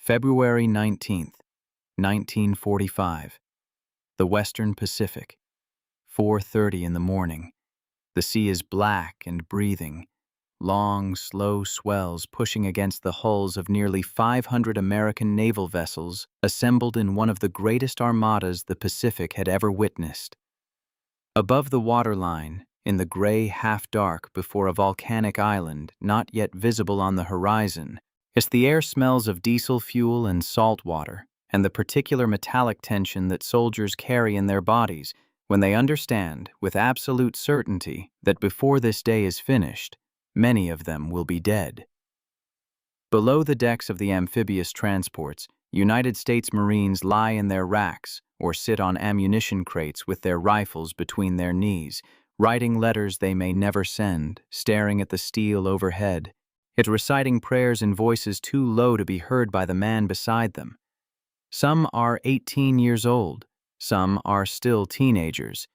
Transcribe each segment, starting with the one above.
February 19th, 1945. The Western Pacific. 4:30 in the morning. The sea is black and breathing. Long, slow swells pushing against the hulls of nearly 500 American naval vessels assembled in one of the greatest armadas the Pacific had ever witnessed. Above the waterline, in the gray half-dark before a volcanic island not yet visible on the horizon, as the air smells of diesel fuel and salt water, and the particular metallic tension that soldiers carry in their bodies when they understand with absolute certainty that before this day is finished, many of them will be dead. Below the decks of the amphibious transports, United States Marines lie in their racks or sit on ammunition crates with their rifles between their knees, writing letters they may never send, staring at the steel overhead, yet reciting prayers in voices too low to be heard by the man beside them. Some are 18 years old, some are still teenagers.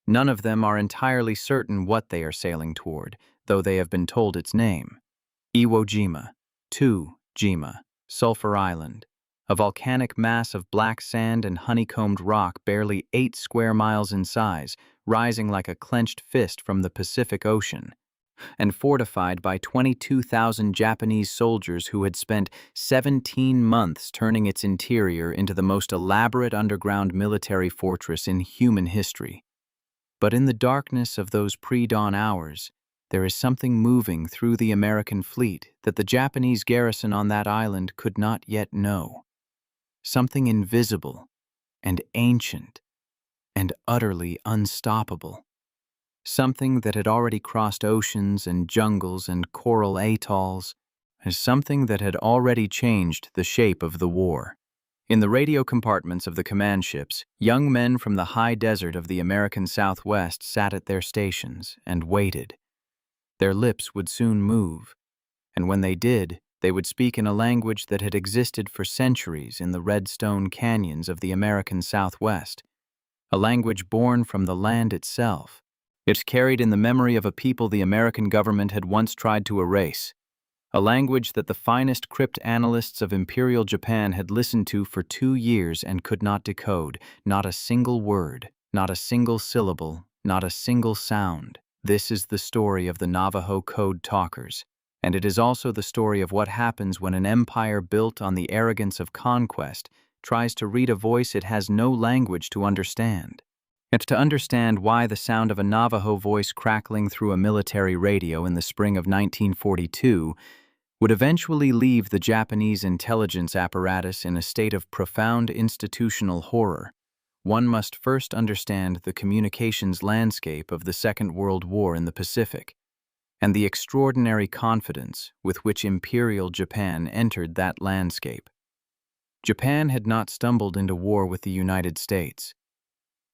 None of them are entirely certain what they are sailing toward, though they have been told its name. Iwo Jima, 2 Jima, Sulphur Island, a volcanic mass of black sand and honeycombed rock barely 8 square miles in size, rising like a clenched fist from the Pacific Ocean, and fortified by 22,000 Japanese soldiers who had spent 17 months turning its interior into the most elaborate underground military fortress in human history. But in the darkness of those pre-dawn hours, there is something moving through the American fleet that the Japanese garrison on that island could not yet know. Something invisible and ancient and utterly unstoppable. Something that had already crossed oceans and jungles and coral atolls, as something that had already changed the shape of the war. In the radio compartments of the command ships, young men from the high desert of the American Southwest sat at their stations and waited. Their lips would soon move, and when they did, they would speak in a language that had existed for centuries in the red stone canyons of the American Southwest, a language born from the land itself. It carried in the memory of a people the American government had once tried to erase, a language that the finest cryptanalysts of Imperial Japan had listened to for 2 years and could not decode, not a single word, not a single syllable, not a single sound. This is the story of the Navajo code talkers, and it is also the story of what happens when an empire built on the arrogance of conquest tries to read a voice it has no language to understand. And to understand why the sound of a Navajo voice crackling through a military radio in the spring of 1942 would eventually leave the Japanese intelligence apparatus in a state of profound institutional horror, one must first understand the communications landscape of the Second World War in the Pacific, and the extraordinary confidence with which Imperial Japan entered that landscape. Japan had not stumbled into war with the United States.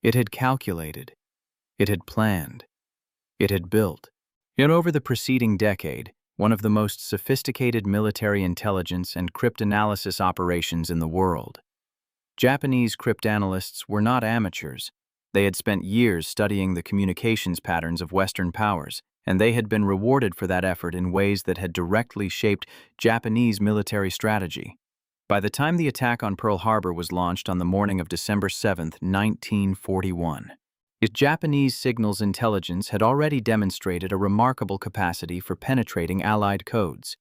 It had calculated, it had planned, it had built. Yet over the preceding decade, one of the most sophisticated military intelligence and cryptanalysis operations in the world. Japanese cryptanalysts were not amateurs. They had spent years studying the communications patterns of Western powers, and they had been rewarded for that effort in ways that had directly shaped Japanese military strategy. By the time the attack on Pearl Harbor was launched on the morning of December 7, 1941, its Japanese signals intelligence had already demonstrated a remarkable capacity for penetrating Allied codes.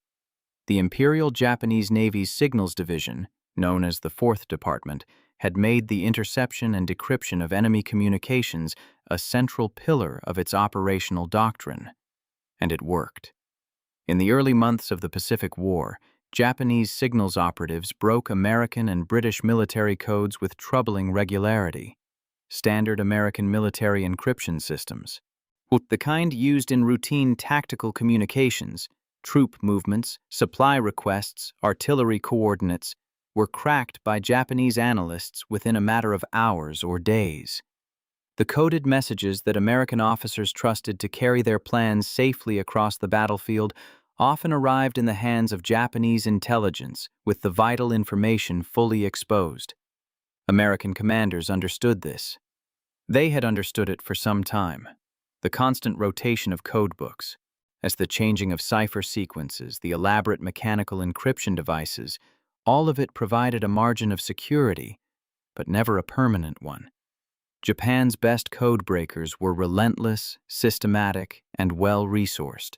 The Imperial Japanese Navy's Signals Division, known as the 4th Department, had made the interception and decryption of enemy communications a central pillar of its operational doctrine. And it worked. In the early months of the Pacific War, Japanese signals operatives broke American and British military codes with troubling regularity. Standard American military encryption systems, the kind used in routine tactical communications, troop movements, supply requests, artillery coordinates, were cracked by Japanese analysts within a matter of hours or days. The coded messages that American officers trusted to carry their plans safely across the battlefield often arrived in the hands of Japanese intelligence with the vital information fully exposed. American commanders understood this. They had understood it for some time. The constant rotation of codebooks, as the changing of cipher sequences, the elaborate mechanical encryption devices, All of it provided a margin of security, but never a permanent one. Japan's best code breakers were relentless, systematic, and well-resourced.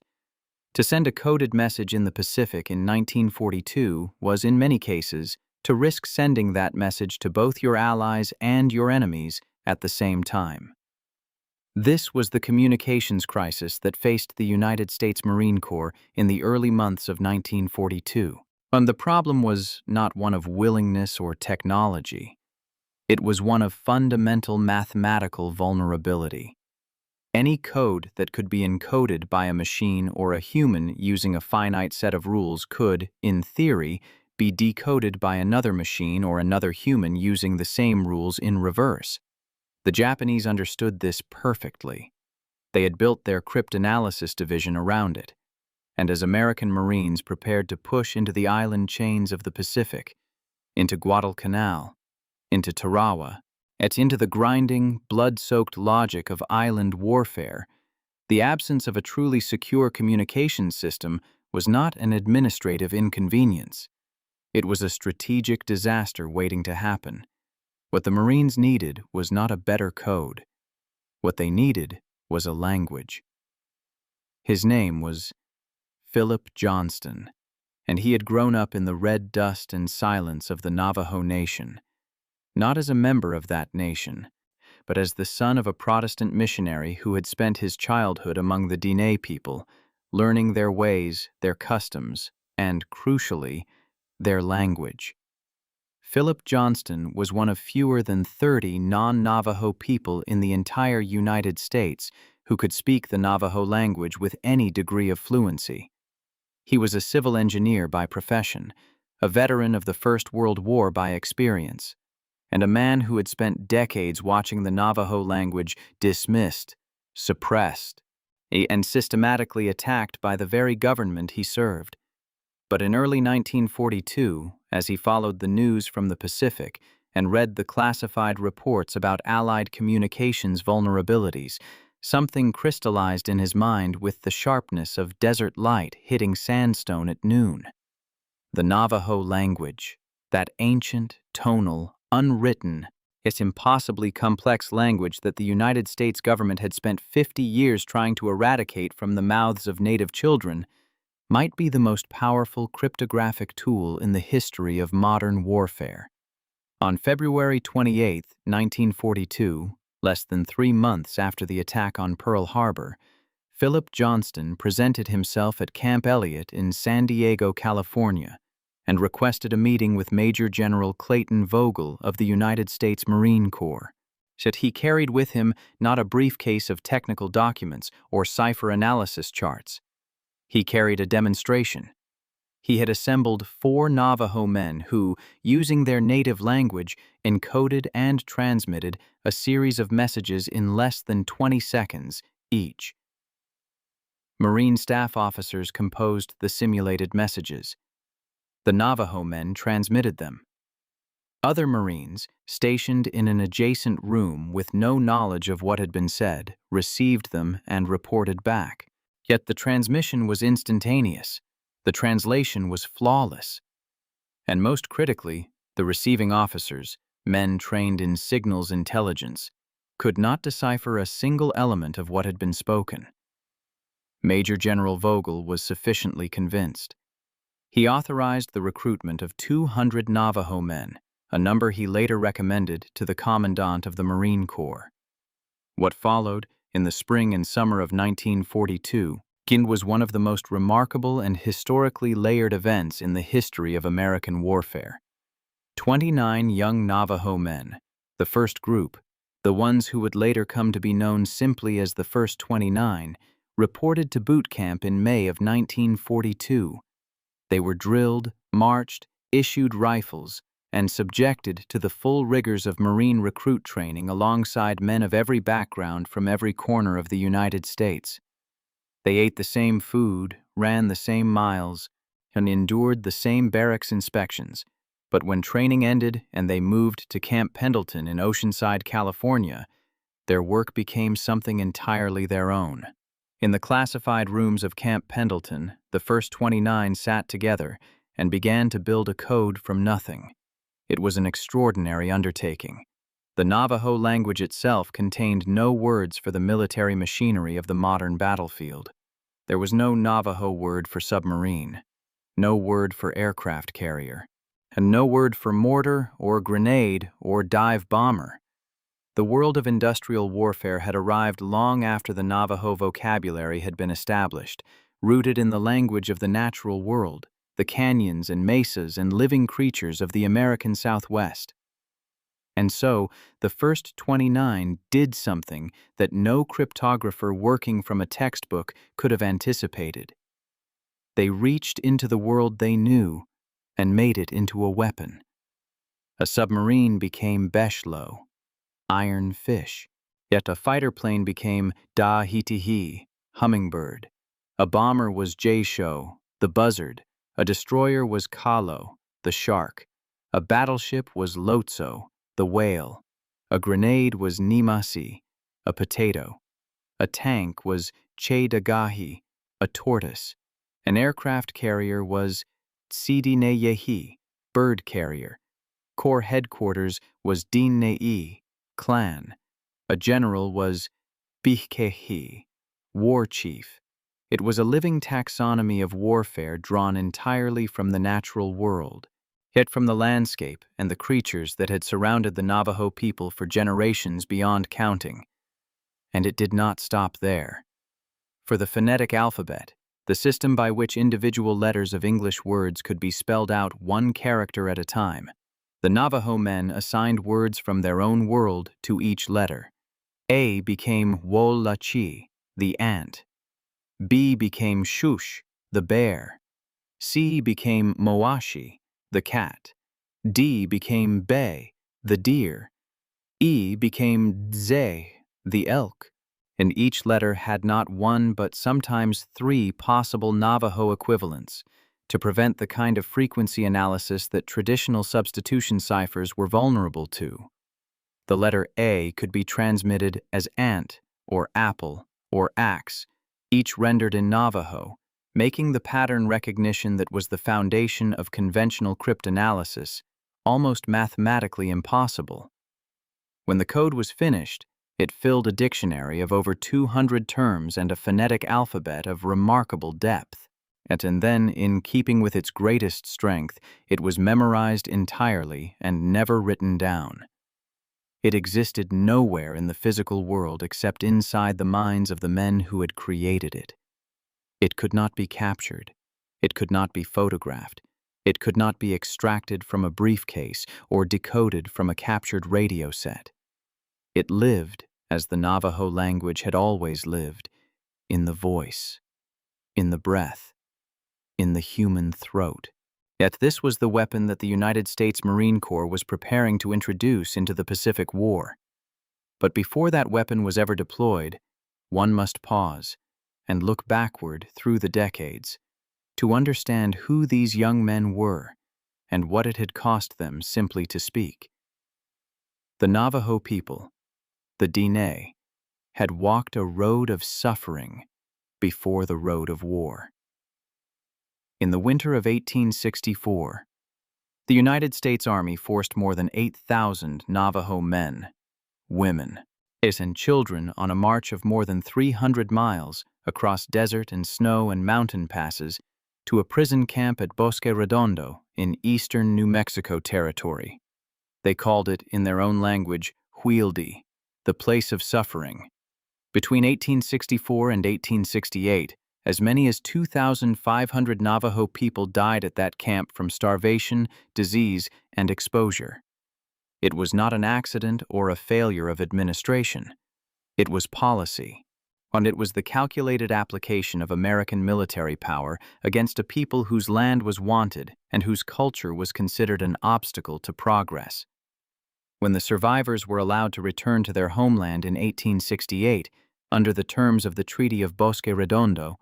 To send a coded message in the Pacific in 1942 was, in many cases, to risk sending that message to both your allies and your enemies at the same time. This was the communications crisis that faced the United States Marine Corps in the early months of 1942. And the problem was not one of willingness or technology. It was one of fundamental mathematical vulnerability. Any code that could be encoded by a machine or a human using a finite set of rules could, in theory, be decoded by another machine or another human using the same rules in reverse. The Japanese understood this perfectly. They had built their cryptanalysis division around it, and as American Marines prepared to push into the island chains of the Pacific, into Guadalcanal, into Tarawa, and into the grinding, blood-soaked logic of island warfare, the absence of a truly secure communications system was not an administrative inconvenience. It was a strategic disaster waiting to happen. What the Marines needed was not a better code. What they needed was a language. His name was Philip Johnston, and he had grown up in the red dust and silence of the Navajo Nation, not as a member of that nation, but as the son of a Protestant missionary who had spent his childhood among the Diné people, learning their ways, their customs, and, crucially, their language. Philip Johnston was one of fewer than 30 non-Navajo people in the entire United States who could speak the Navajo language with any degree of fluency. He was a civil engineer by profession, a veteran of the First World War by experience, and a man who had spent decades watching the Navajo language dismissed, suppressed, and systematically attacked by the very government he served. But in early 1942, as he followed the news from the Pacific and read the classified reports about Allied communications vulnerabilities, something crystallized in his mind with the sharpness of desert light hitting sandstone at noon. The Navajo language, that ancient, tonal, unwritten, yet impossibly complex language that the United States government had spent 50 years trying to eradicate from the mouths of native children, might be the most powerful cryptographic tool in the history of modern warfare. On February 28, 1942, less than 3 months after the attack on Pearl Harbor, Philip Johnston presented himself at Camp Elliott in San Diego, California, and requested a meeting with Major General Clayton Vogel of the United States Marine Corps. Yet he carried with him not a briefcase of technical documents or cipher analysis charts. He carried a demonstration. He had assembled 4 Navajo men who, using their native language, encoded and transmitted a series of messages in less than 20 seconds each. Marine staff officers composed the simulated messages. The Navajo men transmitted them. Other Marines, stationed in an adjacent room with no knowledge of what had been said, received them and reported back. Yet the transmission was instantaneous. The translation was flawless. And most critically, the receiving officers, men trained in signals intelligence, could not decipher a single element of what had been spoken. Major General Vogel was sufficiently convinced. He authorized the recruitment of 200 Navajo men, a number he later recommended to the Commandant of the Marine Corps. What followed, in the spring and summer of 1942, was one of the most remarkable and historically layered events in the history of American warfare. 29 young Navajo men, the first group, the ones who would later come to be known simply as the First 29, reported to boot camp in May of 1942. They were drilled, marched, issued rifles, and subjected to the full rigors of Marine recruit training alongside men of every background from every corner of the United States. They ate the same food, ran the same miles, and endured the same barracks inspections, but when training ended and they moved to Camp Pendleton in Oceanside, California, their work became something entirely their own. In the classified rooms of Camp Pendleton, the first 29 sat together and began to build a code from nothing. It was an extraordinary undertaking. The Navajo language itself contained no words for the military machinery of the modern battlefield. There was no Navajo word for submarine, no word for aircraft carrier, and no word for mortar or grenade or dive bomber. The world of industrial warfare had arrived long after the Navajo vocabulary had been established, rooted in the language of the natural world, the canyons and mesas and living creatures of the American Southwest. And so, the first 29 did something that no cryptographer working from a textbook could have anticipated. They reached into the world they knew and made it into a weapon. A submarine became beshlo, iron fish. Yet a fighter plane became da-hitihi, hummingbird. A bomber was jaysho, the buzzard. A destroyer was kalo, the shark. A battleship was lotso, the whale. A grenade was nimasi, a potato. A tank was che-dagahi, a tortoise. An aircraft carrier was tsidine-yehi, bird carrier. Corps headquarters was din-nei, clan. A general was bihkehi, war chief. It was a living taxonomy of warfare drawn entirely from the natural world, yet from the landscape and the creatures that had surrounded the Navajo people for generations beyond counting. And it did not stop there. For the phonetic alphabet, the system by which individual letters of English words could be spelled out one character at a time, the Navajo men assigned words from their own world to each letter. A became wolachi, the ant. B became shush, the bear. C became moashi, the cat. D became be, the deer. E became dze, the elk. And each letter had not one but sometimes three possible Navajo equivalents to prevent the kind of frequency analysis that traditional substitution ciphers were vulnerable to. The letter A could be transmitted as ant, or apple, or axe, each rendered in Navajo, making the pattern recognition that was the foundation of conventional cryptanalysis almost mathematically impossible. When the code was finished, it filled a dictionary of over 200 terms and a phonetic alphabet of remarkable depth. And then, in keeping with its greatest strength, it was memorized entirely and never written down. It existed nowhere in the physical world except inside the minds of the men who had created it. It could not be captured. It could not be photographed. It could not be extracted from a briefcase or decoded from a captured radio set. It lived, as the Navajo language had always lived, in the voice, in the breath, in the human throat. Yet this was the weapon that the United States Marine Corps was preparing to introduce into the Pacific War. But before that weapon was ever deployed, one must pause and look backward through the decades to understand who these young men were and what it had cost them simply to speak. The Navajo people, the Diné, had walked a road of suffering before the road of war. In the winter of 1864, the United States Army forced more than 8,000 Navajo men, women, and children on a march of more than 300 miles across desert and snow and mountain passes to a prison camp at Bosque Redondo in eastern New Mexico territory. They called it, in their own language, Huildi, the place of suffering. Between 1864 and 1868, as many as 2,500 Navajo people died at that camp from starvation, disease, and exposure. It was not an accident or a failure of administration. It was policy, and it was the calculated application of American military power against a people whose land was wanted and whose culture was considered an obstacle to progress. When the survivors were allowed to return to their homeland in 1868, under the terms of the Treaty of Bosque Redondo,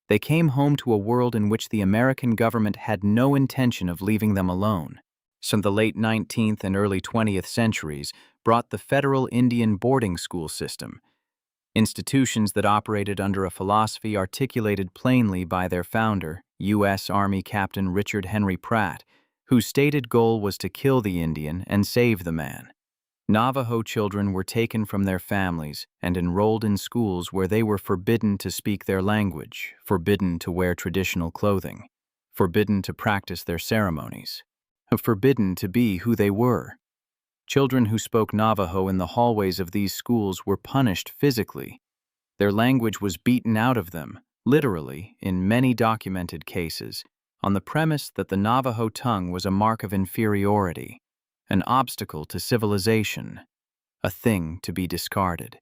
they came home to a world in which the American government had no intention of leaving them alone. So the late 19th and early 20th centuries brought the federal Indian boarding school system, institutions that operated under a philosophy articulated plainly by their founder, U.S. Army Captain Richard Henry Pratt, whose stated goal was to kill the Indian and save the man. Navajo children were taken from their families and enrolled in schools where they were forbidden to speak their language, forbidden to wear traditional clothing, forbidden to practice their ceremonies, forbidden to be who they were. Children who spoke Navajo in the hallways of these schools were punished physically. Their language was beaten out of them, literally, in many documented cases, on the premise that the Navajo tongue was a mark of inferiority, an obstacle to civilization, a thing to be discarded.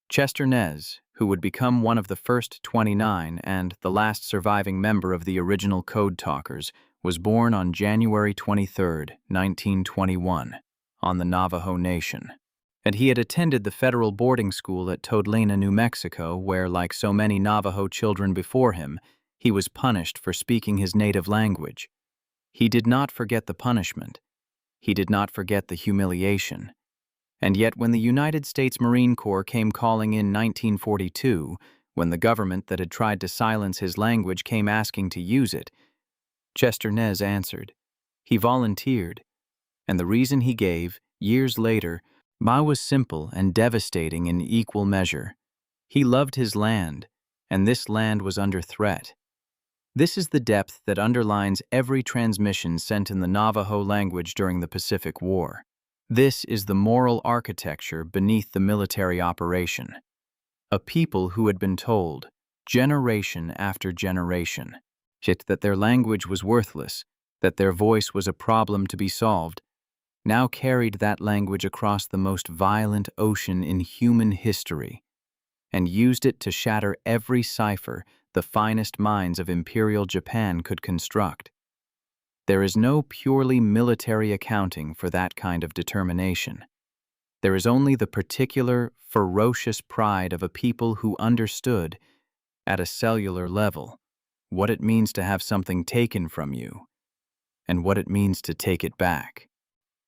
Chester Nez, who would become one of the first 29 and the last surviving member of the original Code Talkers, was born on January 23, 1921, on the Navajo Nation. And he had attended the federal boarding school at Toadlena, New Mexico, where, like so many Navajo children before him, he was punished for speaking his native language. He did not forget the punishment. He did not forget the humiliation. And yet when the United States Marine Corps came calling in 1942, when the government that had tried to silence his language came asking to use it, Chester Nez answered. He volunteered, and the reason he gave, years later, was simple and devastating in equal measure. He loved his land, and this land was under threat. This is the depth that underlines every transmission sent in the Navajo language during the Pacific War. This is the moral architecture beneath the military operation. A people who had been told, generation after generation, that their language was worthless, that their voice was a problem to be solved, now carried that language across the most violent ocean in human history, and used it to shatter every cipher the finest minds of Imperial Japan could construct. There is no purely military accounting for that kind of determination. There is only the particular, ferocious pride of a people who understood, at a cellular level, what it means to have something taken from you, and what it means to take it back.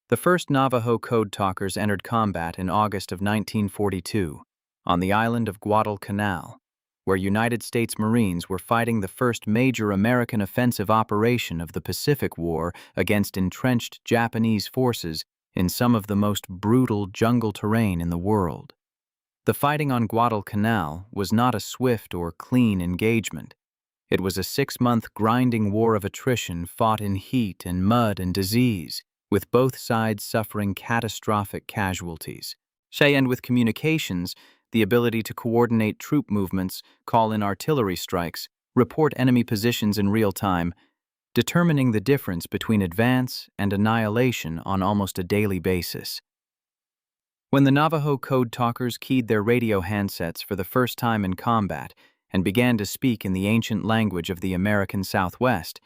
The first Navajo Code Talkers entered combat in August of 1942 on the island of Guadalcanal, where United States Marines were fighting the first major American offensive operation of the Pacific War against entrenched Japanese forces in some of the most brutal jungle terrain in the world. The fighting on Guadalcanal was not a swift or clean engagement. It was a 6-month grinding war of attrition fought in heat and mud and disease, with both sides suffering catastrophic casualties. And with communications, the ability to coordinate troop movements, call in artillery strikes, report enemy positions in real time, determining the difference between advance and annihilation on almost a daily basis. When the Navajo Code Talkers keyed their radio handsets for the first time in combat and began to speak in the ancient language of the American Southwest,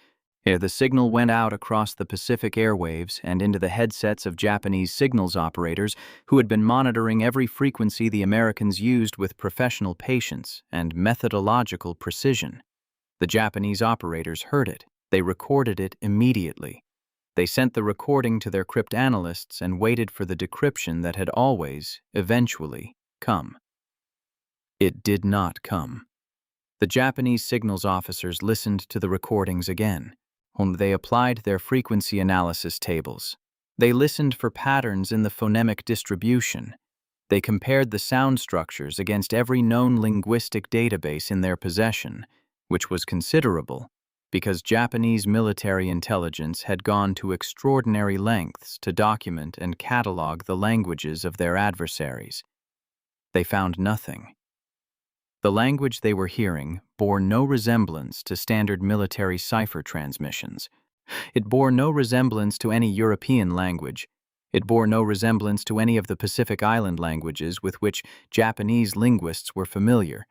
the signal went out across the Pacific airwaves and into the headsets of Japanese signals operators who had been monitoring every frequency the Americans used with professional patience and methodological precision. The Japanese operators heard it. They recorded it immediately. They sent the recording to their cryptanalysts and waited for the decryption that had always, eventually, come. It did not come. The Japanese signals officers listened to the recordings again. They applied their frequency analysis tables. They listened for patterns in the phonemic distribution. They compared the sound structures against every known linguistic database in their possession, which was considerable, because Japanese military intelligence had gone to extraordinary lengths to document and catalog the languages of their adversaries. They found nothing. The language they were hearing bore no resemblance to standard military cipher transmissions. It bore no resemblance to any European language. It bore no resemblance to any of the Pacific Island languages with which Japanese linguists were familiar.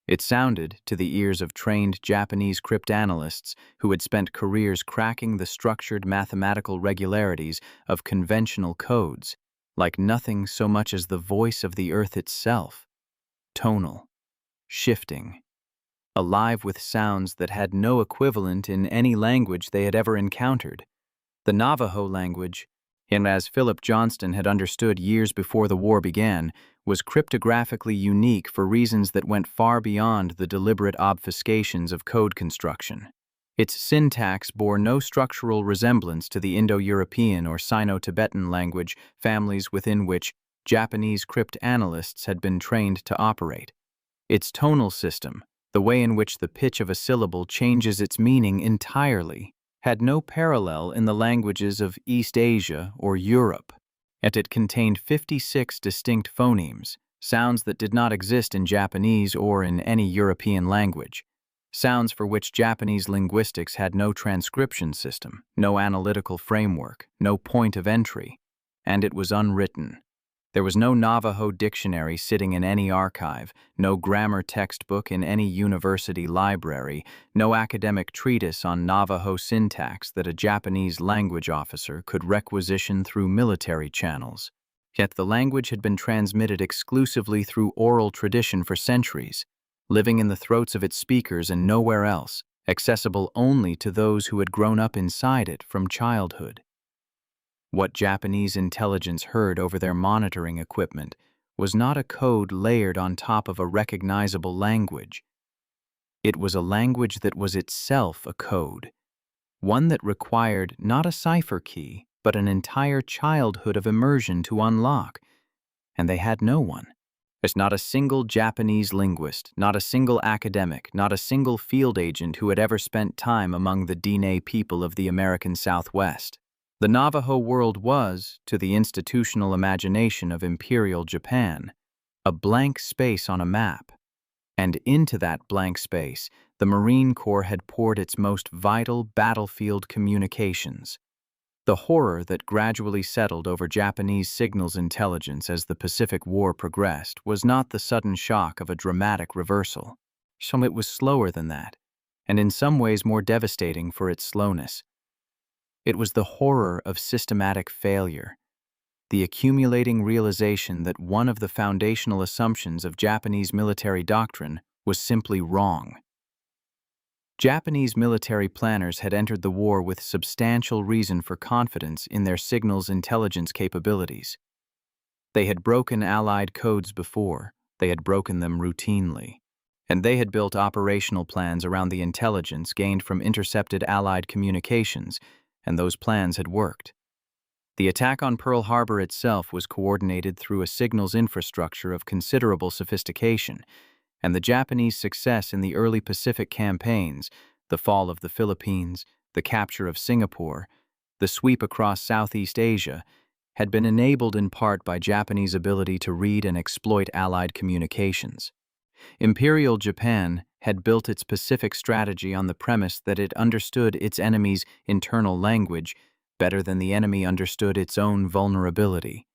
It sounded, to the ears of trained Japanese cryptanalysts who had spent careers cracking the structured mathematical regularities of conventional codes, like nothing so much as the voice of the earth itself, tonal, shifting, alive with sounds that had no equivalent in any language they had ever encountered. The Navajo language, and as Philip Johnston had understood years before the war began, was cryptographically unique for reasons that went far beyond the deliberate obfuscations of code construction. Its syntax bore no structural resemblance to the Indo-European or Sino-Tibetan language families within which Japanese cryptanalysts had been trained to operate. Its tonal system, the way in which the pitch of a syllable changes its meaning entirely, had no parallel in the languages of East Asia or Europe. Yet it contained 56 distinct phonemes, sounds that did not exist in Japanese or in any European language. Sounds for which Japanese linguistics had no transcription system, no analytical framework, no point of entry, and it was unwritten. There was no Navajo dictionary sitting in any archive, no grammar textbook in any university library, no academic treatise on Navajo syntax that a Japanese language officer could requisition through military channels. Yet the language had been transmitted exclusively through oral tradition for centuries, living in the throats of its speakers and nowhere else, accessible only to those who had grown up inside it from childhood. What Japanese intelligence heard over their monitoring equipment was not a code layered on top of a recognizable language. It was a language that was itself a code, one that required not a cipher key, but an entire childhood of immersion to unlock, and they had no one. There's not a single Japanese linguist, not a single academic, not a single field agent who had ever spent time among the Diné people of the American Southwest. The Navajo world was, to the institutional imagination of Imperial Japan, a blank space on a map. And into that blank space, the Marine Corps had poured its most vital battlefield communications. The horror that gradually settled over Japanese signals intelligence as the Pacific War progressed was not the sudden shock of a dramatic reversal. It was slower than that, and in some ways more devastating for its slowness. It was the horror of systematic failure, the accumulating realization that one of the foundational assumptions of Japanese military doctrine was simply wrong. Japanese military planners had entered the war with substantial reason for confidence in their signals intelligence capabilities. They had broken Allied codes before, they had broken them routinely, and they had built operational plans around the intelligence gained from intercepted Allied communications, and those plans had worked. The attack on Pearl Harbor itself was coordinated through a signals infrastructure of considerable sophistication, and the Japanese success in the early Pacific campaigns, the fall of the Philippines, the capture of Singapore, the sweep across Southeast Asia, had been enabled in part by Japanese ability to read and exploit Allied communications. Imperial Japan had built its Pacific strategy on the premise that it understood its enemy's internal language better than the enemy understood its own vulnerability.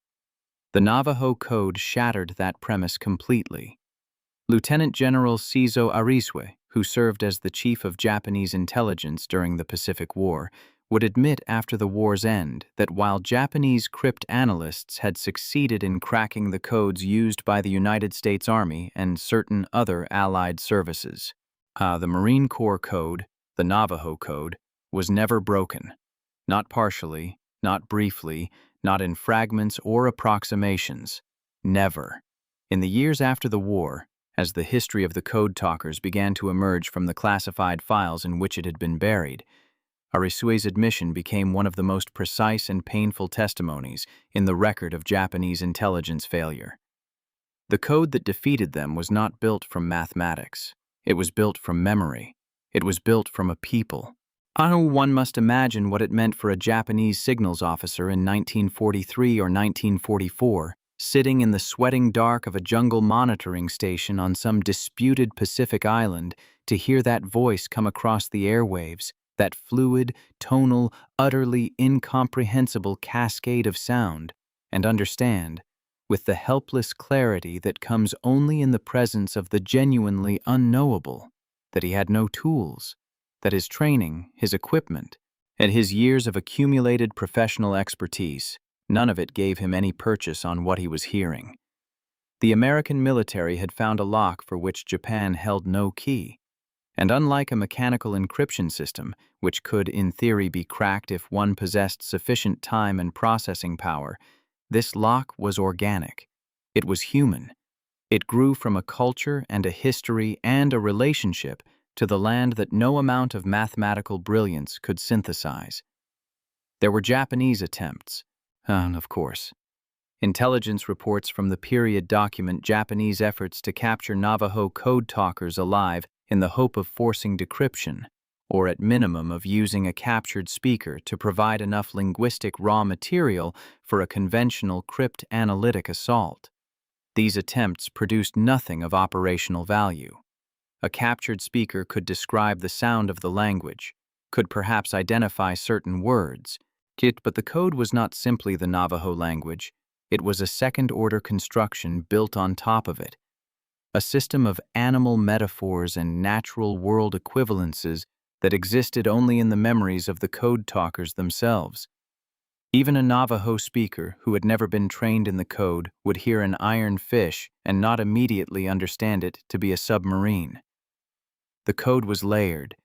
The Navajo Code shattered that premise completely. Lieutenant General Seizo Arisue, who served as the chief of Japanese intelligence during the Pacific War, would admit after the war's end that while Japanese cryptanalysts had succeeded in cracking the codes used by the United States Army and certain other Allied services, the Marine Corps Code, the Navajo Code, was never broken. Not partially, not briefly, not in fragments or approximations. Never. In the years after the war, as the history of the code talkers began to emerge from the classified files in which it had been buried, Arisue's admission became one of the most precise and painful testimonies in the record of Japanese intelligence failure. The code that defeated them was not built from mathematics. It was built from memory. It was built from a people. One must imagine what it meant for a Japanese signals officer in 1943 or 1944, sitting in the sweating dark of a jungle monitoring station on some disputed Pacific island, to hear that voice come across the airwaves, that fluid, tonal, utterly incomprehensible cascade of sound, and understand, with the helpless clarity that comes only in the presence of the genuinely unknowable, that he had no tools, that his training, his equipment, and his years of accumulated professional expertise, none of it gave him any purchase on what he was hearing. The American military had found a lock for which Japan held no key, and unlike a mechanical encryption system, which could in theory be cracked if one possessed sufficient time and processing power, this lock was organic. It was human. It grew from a culture and a history and a relationship to the land that no amount of mathematical brilliance could synthesize. There were Japanese attempts, of course. Intelligence reports from the period document Japanese efforts to capture Navajo code talkers alive in the hope of forcing decryption, or at minimum of using a captured speaker to provide enough linguistic raw material for a conventional crypt-analytic assault. These attempts produced nothing of operational value. A captured speaker could describe the sound of the language, could perhaps identify certain words, but the code was not simply the Navajo language. It was a second-order construction built on top of it, a system of animal metaphors and natural world equivalences that existed only in the memories of the code talkers themselves. Even a Navajo speaker who had never been trained in the code would hear an iron fish and not immediately understand it to be a submarine. The code was layered,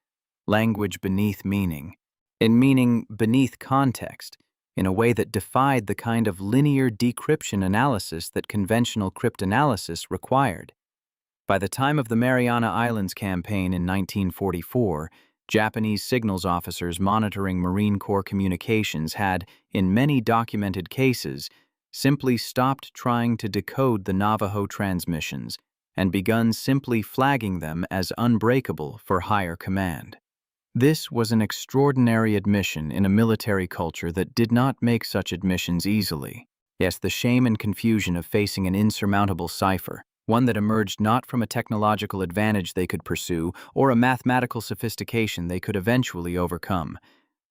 language beneath meaning, and meaning beneath context, in a way that defied the kind of linear decryption analysis that conventional cryptanalysis required. By the time of the Mariana Islands campaign in 1944, Japanese signals officers monitoring Marine Corps communications had, in many documented cases, simply stopped trying to decode the Navajo transmissions and begun simply flagging them as unbreakable for higher command. This was an extraordinary admission in a military culture that did not make such admissions easily. Yes, the shame and confusion of facing an insurmountable cipher, one that emerged not from a technological advantage they could pursue or a mathematical sophistication they could eventually overcome,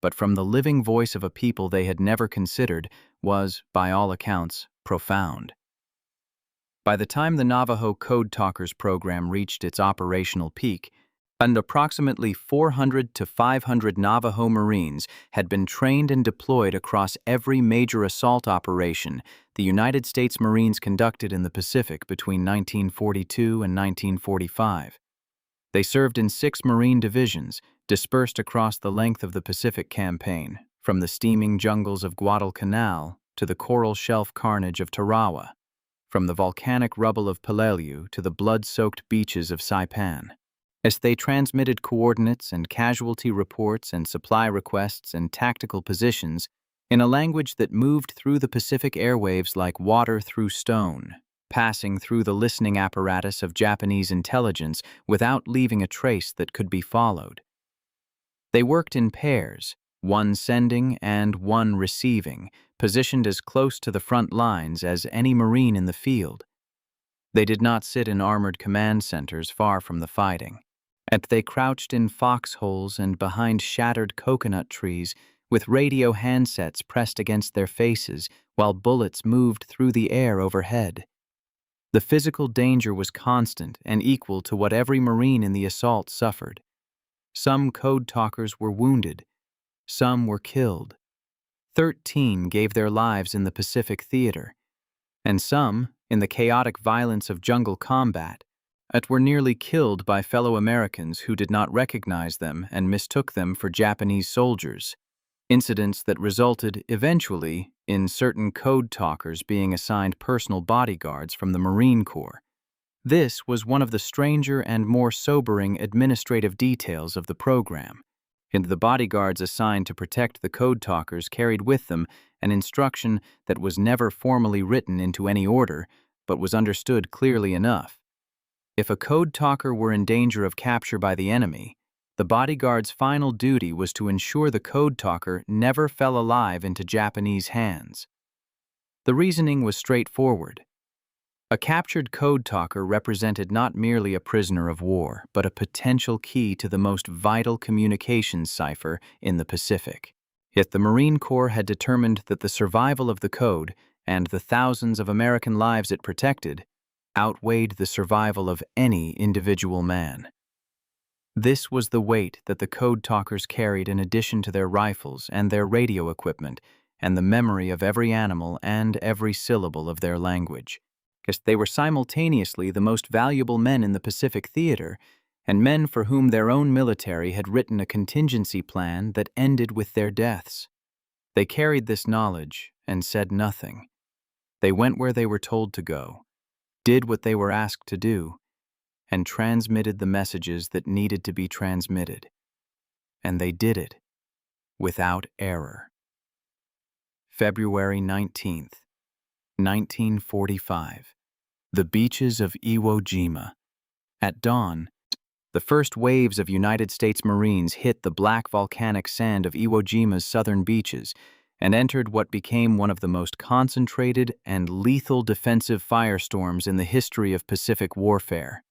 but from the living voice of a people they had never considered, was, by all accounts, profound. By the time the Navajo Code Talkers program reached its operational peak, and approximately 400 to 500 Navajo Marines had been trained and deployed across every major assault operation the United States Marines conducted in the Pacific between 1942 and 1945. They served in 6 Marine divisions, dispersed across the length of the Pacific campaign, from the steaming jungles of Guadalcanal to the coral shelf carnage of Tarawa, from the volcanic rubble of Peleliu to the blood-soaked beaches of Saipan. As they transmitted coordinates and casualty reports and supply requests and tactical positions in a language that moved through the Pacific airwaves like water through stone, passing through the listening apparatus of Japanese intelligence without leaving a trace that could be followed. They worked in pairs, one sending and one receiving, positioned as close to the front lines as any Marine in the field. They did not sit in armored command centers far from the fighting. And they crouched in foxholes and behind shattered coconut trees with radio handsets pressed against their faces while bullets moved through the air overhead. The physical danger was constant and equal to what every Marine in the assault suffered. Some code talkers were wounded. Some were killed. 13 gave their lives in the Pacific theater. And some, in the chaotic violence of jungle combat, were nearly killed by fellow Americans who did not recognize them and mistook them for Japanese soldiers, incidents that resulted, eventually, in certain code talkers being assigned personal bodyguards from the Marine Corps. This was one of the stranger and more sobering administrative details of the program, and the bodyguards assigned to protect the code talkers carried with them an instruction that was never formally written into any order, but was understood clearly enough. If a code talker were in danger of capture by the enemy, the bodyguard's final duty was to ensure the code talker never fell alive into Japanese hands. The reasoning was straightforward. A captured code talker represented not merely a prisoner of war, but a potential key to the most vital communications cipher in the Pacific. Yet the Marine Corps had determined that the survival of the code and the thousands of American lives it protected outweighed the survival of any individual man. This was the weight that the code talkers carried in addition to their rifles and their radio equipment and the memory of every animal and every syllable of their language. Because they were simultaneously the most valuable men in the Pacific theater and men for whom their own military had written a contingency plan that ended with their deaths. They carried this knowledge and said nothing. They went where they were told to go, did what they were asked to do, and transmitted the messages that needed to be transmitted. And they did it, without error. February 19th, 1945. The beaches of Iwo Jima. At dawn, the first waves of United States Marines hit the black volcanic sand of Iwo Jima's southern beaches and entered what became one of the most concentrated and lethal defensive firestorms in the history of Pacific warfare.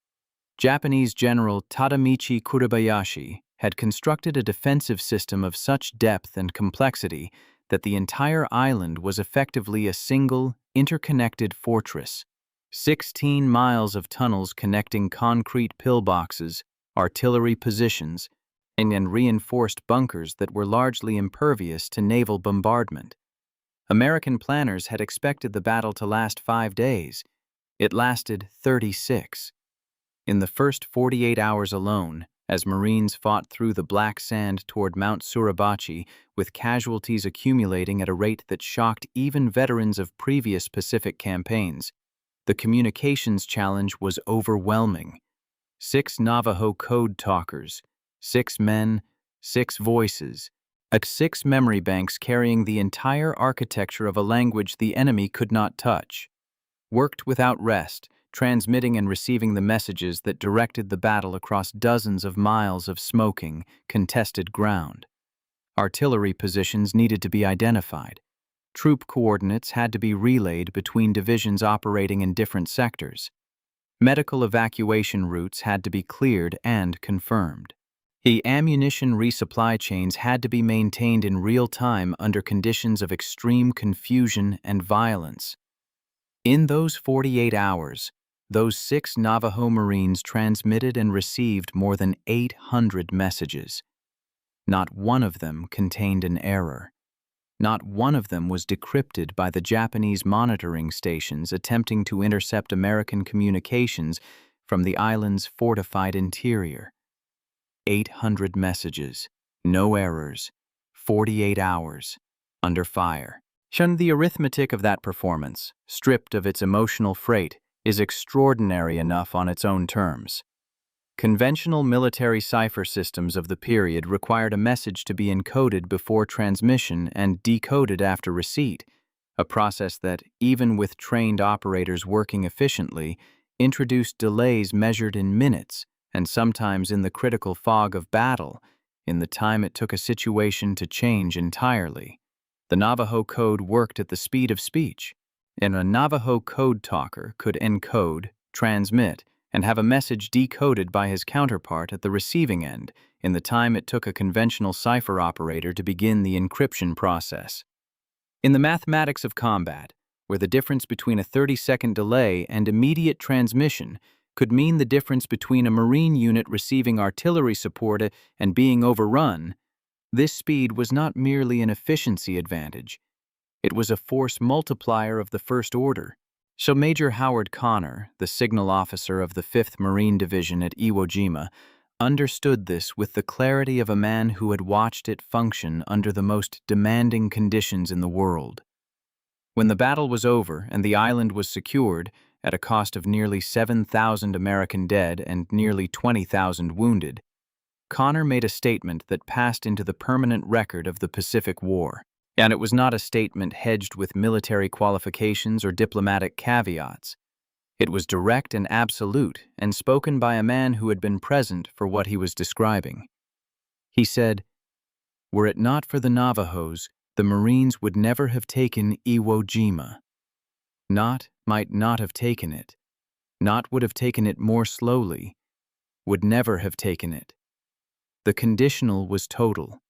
Japanese General Tadamichi Kuribayashi had constructed a defensive system of such depth and complexity that the entire island was effectively a single, interconnected fortress. 16 miles of tunnels connecting concrete pillboxes, artillery positions, and reinforced bunkers that were largely impervious to naval bombardment. American planners had expected the battle to last 5 days. It lasted 36. In the first 48 hours alone, as Marines fought through the black sand toward Mount Suribachi, with casualties accumulating at a rate that shocked even veterans of previous Pacific campaigns, the communications challenge was overwhelming. 6 Navajo code talkers, 6 men, 6 voices, 6 memory banks carrying the entire architecture of a language the enemy could not touch, worked without rest, transmitting and receiving the messages that directed the battle across dozens of miles of smoking, contested ground. Artillery positions needed to be identified. Troop coordinates had to be relayed between divisions operating in different sectors. Medical evacuation routes had to be cleared and confirmed. The ammunition resupply chains had to be maintained in real time under conditions of extreme confusion and violence. In those 48 hours, those 6 Navajo Marines transmitted and received more than 800 messages. Not one of them contained an error. Not one of them was decrypted by the Japanese monitoring stations attempting to intercept American communications from the island's fortified interior. 800 messages, no errors, 48 hours, under fire. The arithmetic of that performance, stripped of its emotional freight, is extraordinary enough on its own terms. Conventional military cipher systems of the period required a message to be encoded before transmission and decoded after receipt, a process that, even with trained operators working efficiently, introduced delays measured in minutes and sometimes in the critical fog of battle, in the time it took a situation to change entirely. The Navajo code worked at the speed of speech, and a Navajo code talker could encode, transmit, and have a message decoded by his counterpart at the receiving end in the time it took a conventional cipher operator to begin the encryption process. In the mathematics of combat, where the difference between a 30-second delay and immediate transmission could mean the difference between a Marine unit receiving artillery support and being overrun, this speed was not merely an efficiency advantage. It was a force multiplier of the first order. So Major Howard Connor, the signal officer of the 5th Marine Division at Iwo Jima, understood this with the clarity of a man who had watched it function under the most demanding conditions in the world. When the battle was over and the island was secured, at a cost of nearly 7,000 American dead and nearly 20,000 wounded, Connor made a statement that passed into the permanent record of the Pacific War. And it was not a statement hedged with military qualifications or diplomatic caveats. It was direct and absolute, and spoken by a man who had been present for what he was describing. He said, "Were it not for the Navajos, the Marines would never have taken Iwo Jima. Might not have taken it. Not would have taken it more slowly. Would never have taken it. The conditional was total.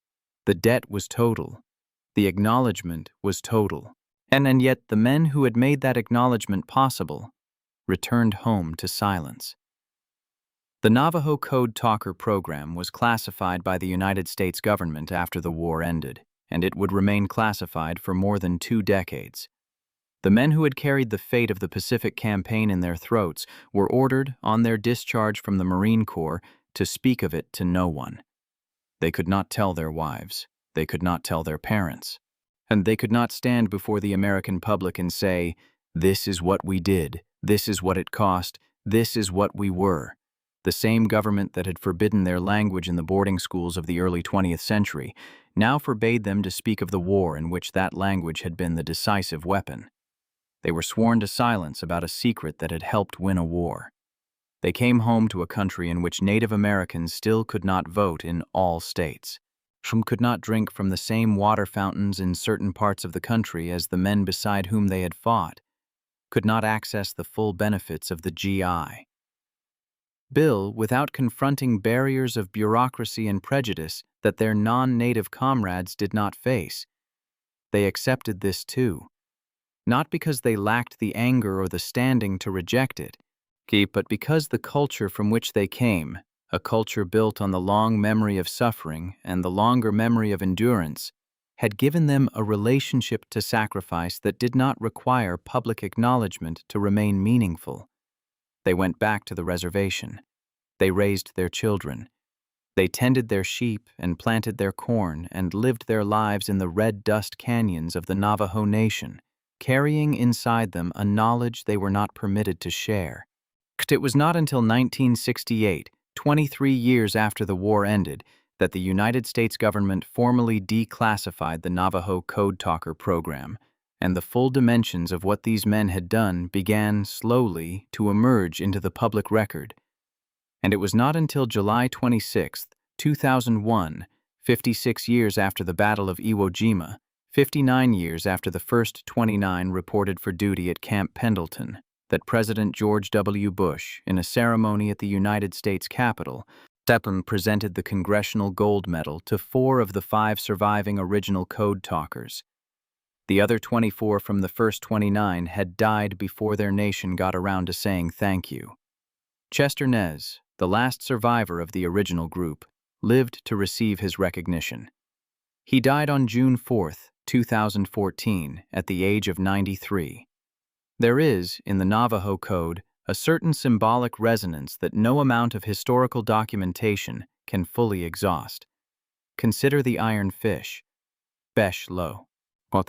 The debt was total. The acknowledgement was total. And yet the men who had made that acknowledgement possible returned home to silence." The Navajo Code Talker program was classified by the United States government after the war ended, and it would remain classified for more than 2 decades. The men who had carried the fate of the Pacific Campaign in their throats were ordered, on their discharge from the Marine Corps, to speak of it to no one. They could not tell their wives. They could not tell their parents. And they could not stand before the American public and say, "This is what we did. This is what it cost. This is what we were." The same government that had forbidden their language in the boarding schools of the early 20th century now forbade them to speak of the war in which that language had been the decisive weapon. They were sworn to silence about a secret that had helped win a war. They came home to a country in which Native Americans still could not vote in all states, whom could not drink from the same water fountains in certain parts of the country as the men beside whom they had fought, could not access the full benefits of the GI Bill without confronting barriers of bureaucracy and prejudice that their non-native comrades did not face. They accepted this too, not because they lacked the anger or the standing to reject it, but because the culture from which they came, a culture built on the long memory of suffering and the longer memory of endurance, had given them a relationship to sacrifice that did not require public acknowledgement to remain meaningful. They went back to the reservation. They raised their children. They tended their sheep and planted their corn and lived their lives in the red dust canyons of the Navajo Nation, carrying inside them a knowledge they were not permitted to share. It was not until 1968, 23 years after the war ended, that the United States government formally declassified the Navajo Code Talker program, and the full dimensions of what these men had done began slowly to emerge into the public record. And it was not until July 26, 2001, 56 years after the Battle of Iwo Jima, 59 years after the first 29 reported for duty at Camp Pendleton, that President George W. Bush, in a ceremony at the United States Capitol, presented the Congressional Gold Medal to 4 of the 5 surviving original Code Talkers. The other 24 from the first 29 had died before their nation got around to saying thank you. Chester Nez, the last survivor of the original group, lived to receive his recognition. He died on June 4, 2014, at the age of 93. There is, in the Navajo Code, a certain symbolic resonance that no amount of historical documentation can fully exhaust. Consider the iron fish, besh lo.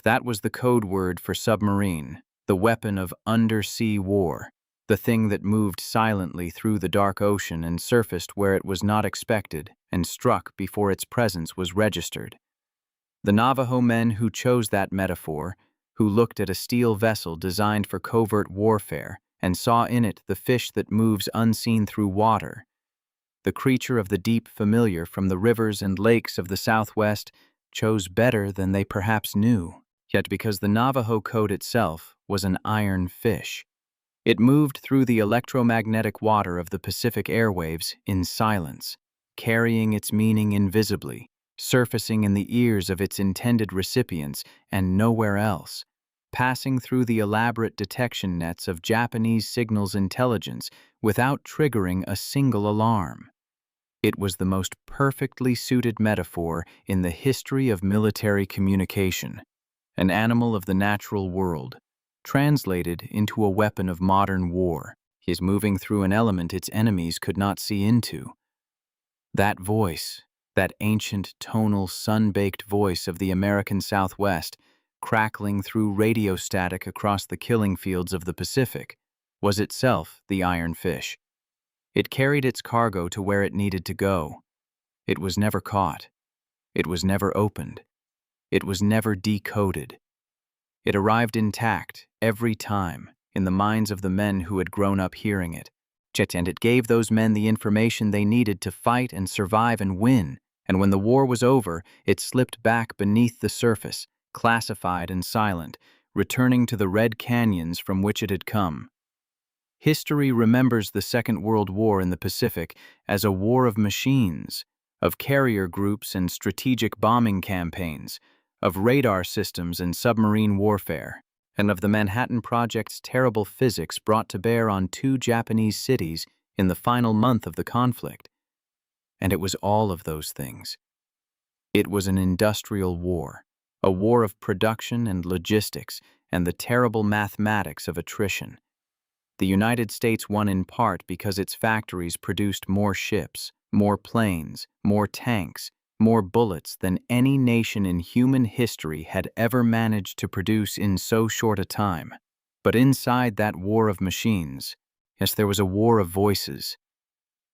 That was the code word for submarine, the weapon of undersea war, the thing that moved silently through the dark ocean and surfaced where it was not expected and struck before its presence was registered. The Navajo men who chose that metaphor, who looked at a steel vessel designed for covert warfare and saw in it the fish that moves unseen through water, the creature of the deep familiar from the rivers and lakes of the Southwest, chose better than they perhaps knew, yet because the Navajo Code itself was an iron fish. It moved through the electromagnetic water of the Pacific airwaves in silence, carrying its meaning invisibly, surfacing in the ears of its intended recipients and nowhere else, passing through the elaborate detection nets of Japanese signals intelligence without triggering a single alarm. It was the most perfectly suited metaphor in the history of military communication, an animal of the natural world, translated into a weapon of modern war, is moving through an element its enemies could not see into. That voice, that ancient, tonal, sun-baked voice of the American Southwest, crackling through radio static across the killing fields of the Pacific, was itself the iron fish. It carried its cargo to where it needed to go. It was never caught. It was never opened. It was never decoded. It arrived intact, every time, in the minds of the men who had grown up hearing it. And it gave those men the information they needed to fight and survive and win, and when the war was over, it slipped back beneath the surface, classified and silent, returning to the red canyons from which it had come. History remembers the Second World War in the Pacific as a war of machines, of carrier groups and strategic bombing campaigns, of radar systems and submarine warfare, and of the Manhattan Project's terrible physics brought to bear on 2 Japanese cities in the final month of the conflict. And it was all of those things. It was an industrial war, a war of production and logistics and the terrible mathematics of attrition. The United States won in part because its factories produced more ships, more planes, more tanks, more bullets than any nation in human history had ever managed to produce in so short a time. But inside that war of machines, yes, there was a war of voices.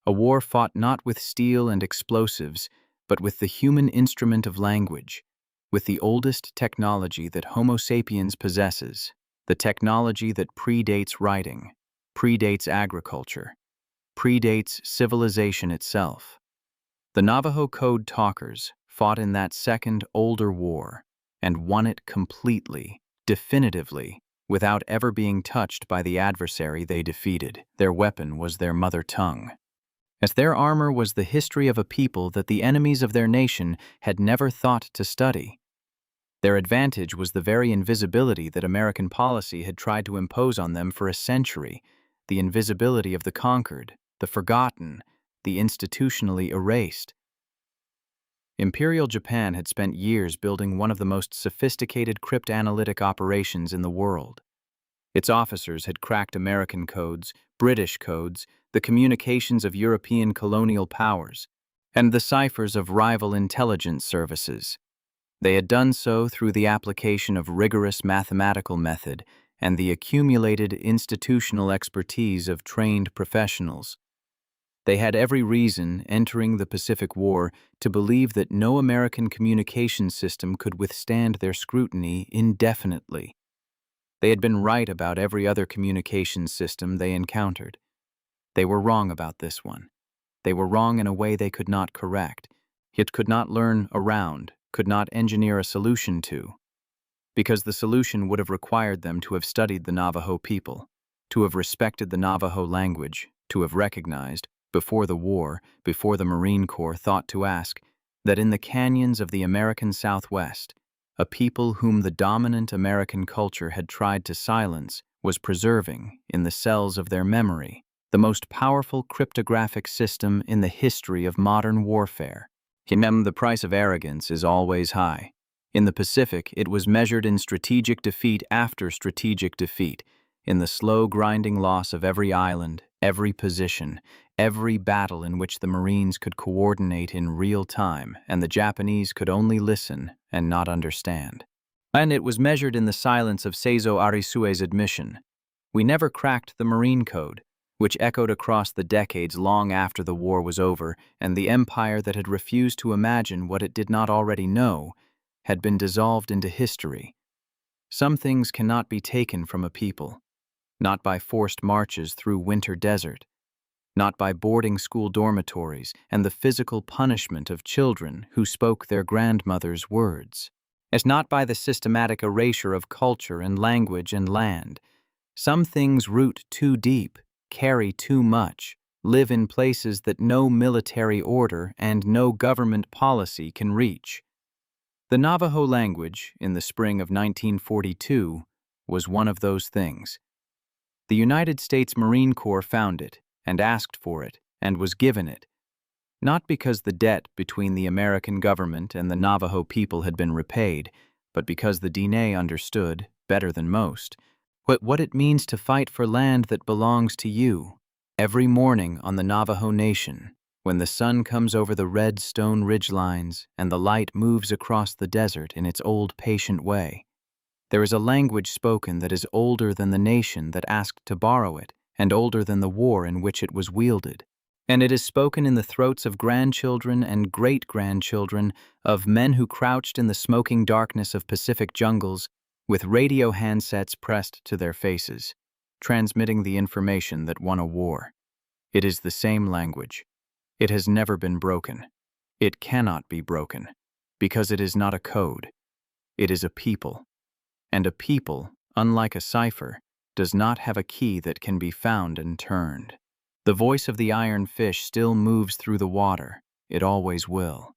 A war fought not with steel and explosives, but with the human instrument of language, with the oldest technology that Homo sapiens possesses, the technology that predates writing, predates agriculture, predates civilization itself. The Navajo code talkers fought in that second, older war and won it completely, definitively, without ever being touched by the adversary they defeated. Their weapon was their mother tongue. As their armor was the history of a people that the enemies of their nation had never thought to study. Their advantage was the very invisibility that American policy had tried to impose on them for a century, the invisibility of the conquered, the forgotten, the institutionally erased. Imperial Japan had spent years building one of the most sophisticated cryptanalytic operations in the world. Its officers had cracked American codes, British codes, the communications of European colonial powers, and the ciphers of rival intelligence services. They had done so through the application of rigorous mathematical method and the accumulated institutional expertise of trained professionals. They had every reason, entering the Pacific War, to believe that no American communication system could withstand their scrutiny indefinitely. They had been right about every other communications system they encountered. They were wrong about this one. They were wrong in a way they could not correct, yet could not learn around, could not engineer a solution to, because the solution would have required them to have studied the Navajo people, to have respected the Navajo language, to have recognized, before the war, before the Marine Corps thought to ask, that in the canyons of the American Southwest, a people whom the dominant American culture had tried to silence was preserving, in the cells of their memory, the most powerful cryptographic system in the history of modern warfare. The price of arrogance is always high. In the Pacific, it was measured in strategic defeat after strategic defeat, in the slow grinding loss of every island, every position, every battle in which the Marines could coordinate in real time and the Japanese could only listen and not understand. And it was measured in the silence of Seizo Arisue's admission. We never cracked the Marine Code, which echoed across the decades long after the war was over, and the empire that had refused to imagine what it did not already know had been dissolved into history. Some things cannot be taken from a people, not by forced marches through winter desert, not by boarding school dormitories and the physical punishment of children who spoke their grandmother's words, as not by the systematic erasure of culture and language and land. Some things root too deep, carry too much, live in places that no military order and no government policy can reach. The Navajo language, in the spring of 1942, was one of those things. The United States Marine Corps found it, and asked for it, and was given it, not because the debt between the American government and the Navajo people had been repaid, but because the Diné understood, better than most, what it means to fight for land that belongs to you. Every morning on the Navajo Nation, when the sun comes over the red stone ridgelines and the light moves across the desert in its old patient way, there is a language spoken that is older than the nation that asked to borrow it, and older than the war in which it was wielded. And it is spoken in the throats of grandchildren and great-grandchildren of men who crouched in the smoking darkness of Pacific jungles with radio handsets pressed to their faces, transmitting the information that won a war. It is the same language. It has never been broken. It cannot be broken, because it is not a code. It is a people. And a people, unlike a cipher, does not have a key that can be found and turned. The voice of the iron fish still moves through the water. It always will.